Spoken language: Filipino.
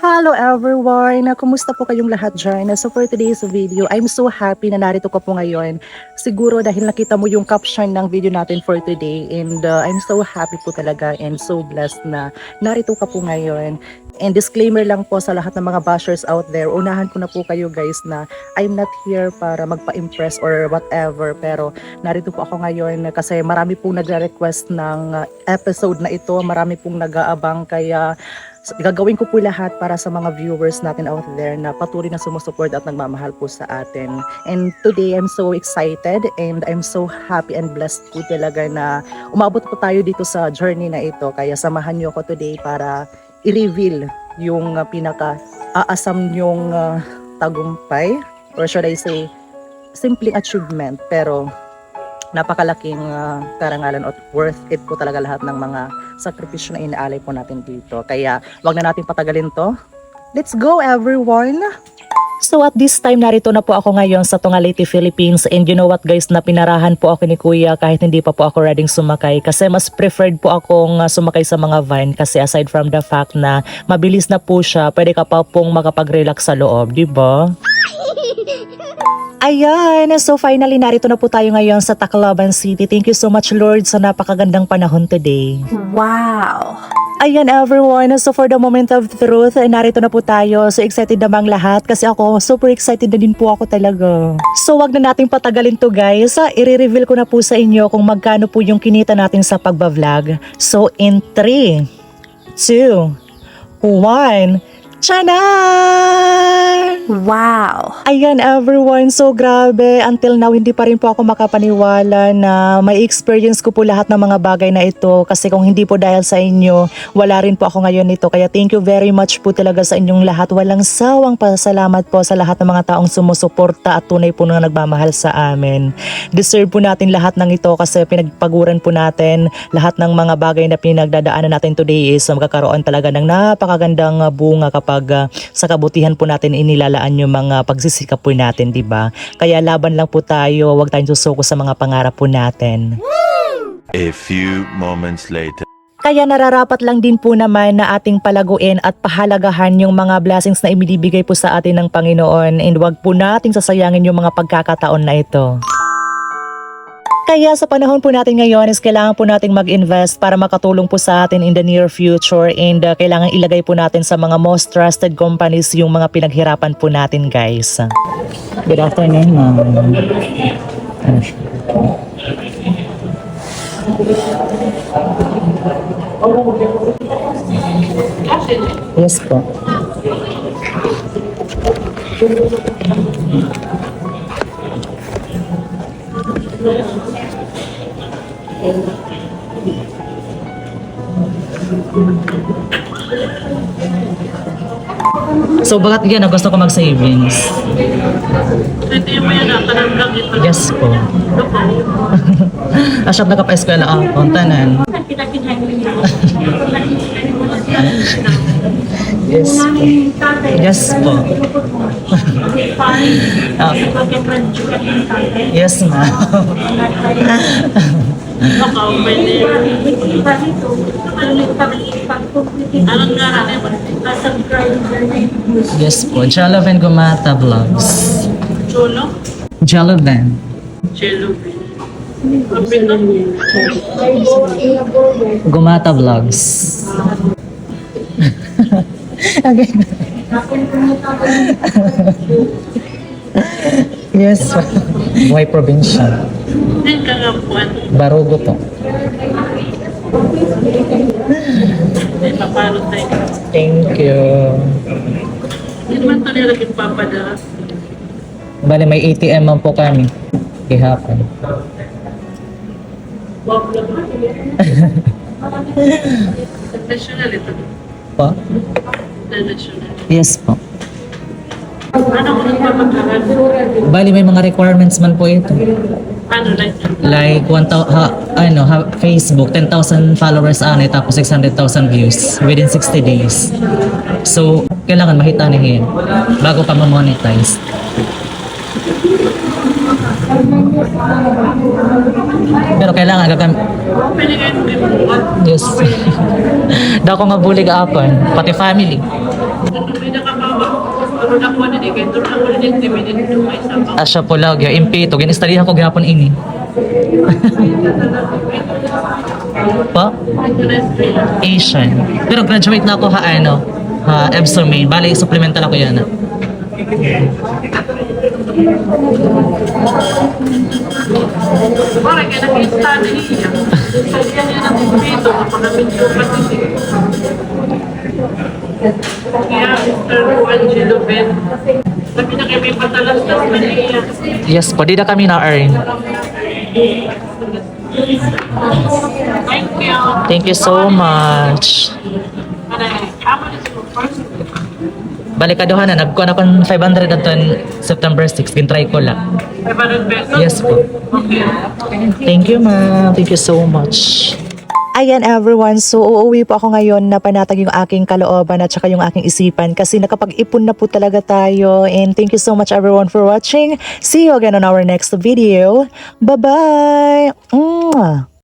Hello everyone! Kumusta po kayong lahat dyan? So for today's video, I'm so happy na narito ko po ngayon. Siguro dahil nakita mo yung caption ng video natin for today, and I'm so happy po talaga and so blessed na narito ka po ngayon. And disclaimer lang po sa lahat ng mga bashers out there, unahan ko na po kayo guys na I'm not here para magpa-impress or whatever, pero narito po ako ngayon kasi marami pong nagre-request ng episode na ito, marami pong nag-aabang, kaya gagawin ko po lahat para sa mga viewers natin out there na patuloy na sumusuport at nagmamahal po sa atin. And today, I'm so excited and I'm so happy and blessed po talaga na umabot po tayo dito sa journey na ito. Kaya samahan niyo ako today para i-reveal yung pinaka-aasam yung tagumpay, or should I say, simpleng achievement, pero napakalaking karangalan at worth it po talaga lahat ng mga sakripisyo na inaalay po natin dito. Kaya wag na natin patagalin to. Let's go everyone! So at this time, narito na po ako ngayon sa Tungaliti, Philippines, and you know what guys, na pinarahan po ako ni Kuya kahit hindi pa po ako ready sumakay kasi mas preferred po akong sumakay sa mga van kasi aside from the fact na mabilis na po siya, pwede ka pa pong makapag-relax sa loob, di ba? Ayan, so finally narito na po tayo ngayon sa Tacloban City. Thank you so much Lord sa napakagandang panahon today. Wow! Ayan everyone, so for the moment of truth, narito na po tayo. So excited namang lahat kasi ako super excited na din po ako talaga. So wag na nating patagalin to guys. I-reveal ko na po sa inyo kung magkano po yung kinita natin sa pagbablog. So in 3, 2, 1... Tiyanan! Wow! Ayan everyone, so grabe, until now hindi pa rin po ako makapaniwala na may experience ko po lahat ng mga bagay na ito kasi kung hindi po dahil sa inyo, wala rin po ako ngayon nito. Kaya thank you very much po talaga sa inyong lahat. Walang sawang pasalamat po sa lahat ng mga taong sumusuporta at tunay po na nagmamahal sa amin. Deserve po natin lahat ng ito kasi pinagpaguran po natin lahat ng mga bagay na pinagdadaanan natin today is magkakaroon talaga ng napakagandang bunga kapag sa kabutihan po natin inilalaan yung mga pagsisikap po natin, di ba? Kaya laban lang po tayo, huwag tayong susuko sa mga pangarap po natin. A few moments later. Kaya nararapat lang din po naman na ating palaguin at pahalagahan yung mga blessings na ibinibigay po sa atin ng Panginoon, and huwag po nating sasayangin yung mga pagkakataon na ito. Kaya sa panahon po natin ngayon is kailangan po nating mag-invest para makatulong po sa atin in the near future, and kailangan ilagay po natin sa mga most trusted companies yung mga pinaghirapan po natin guys. Good afternoon ma'am. Yes po. So bakit yan gusto ko mag-savings? Hindi mo yan nakalanggang ito. Yes po. Asyap nagapa-eskwela ako, tanan. Yes po. Yes po. Yes ma'am. Baka pwede. Anong nga Yes po. Jolovan Gumata Vlogs. Cholo? Jolovan. Chelo. Kapit na. Gumata Vlogs. Okay. Yes po. Buhay probinsya. Hindi ka nga puwan. Barugo po. Hindi papalo tayo. Thank you. Hindi naman ito nila ipapadala. Bale, may ATM man po kami. Kihapon. National ito. Po? National. Yes po. Ano kung nagpapagalan? Bali, may mga requirements man po ito. Ano like? Like, Facebook, 10,000 followers tapos 600,000 views within 60 days. So, kailangan mahitanihin bago ka ma-monetize. Pero kailangan gagam... Pwede kayo mag-iwan. Yes. Daw ko nga bulig apon, pati family. May nakababa. Pero nakuha na din. Kaya ako na din. Diminit yung may sabang. Asya po lang, yung impito. Ginistarihan ko gihapon ini. Pa? Asian. Pero graduate na ako Epsom Main. Bali, supplemental ako yan. Parang kaya nakita na niya. Kaya niya nakipito. Kapag yung pati. Kaya Mr. Angelo Ben. Sabi na kayo may patalastas na niya. Yes po, di na kami na-earn. Thank you. Thank you so much. Amo na siya first. Balikaduhan na, nagkuha na akong 500 at September 6. Gintry ko lang. 500 pesos? Yes po. Okay. Thank you, ma'am. Thank you so much. Ayan everyone, so uuwi po ako ngayon na panatag yung aking kalooban at saka yung aking isipan kasi nakapag-ipon na po talaga tayo. And thank you so much everyone for watching. See you again on our next video. Bye-bye! Mwah!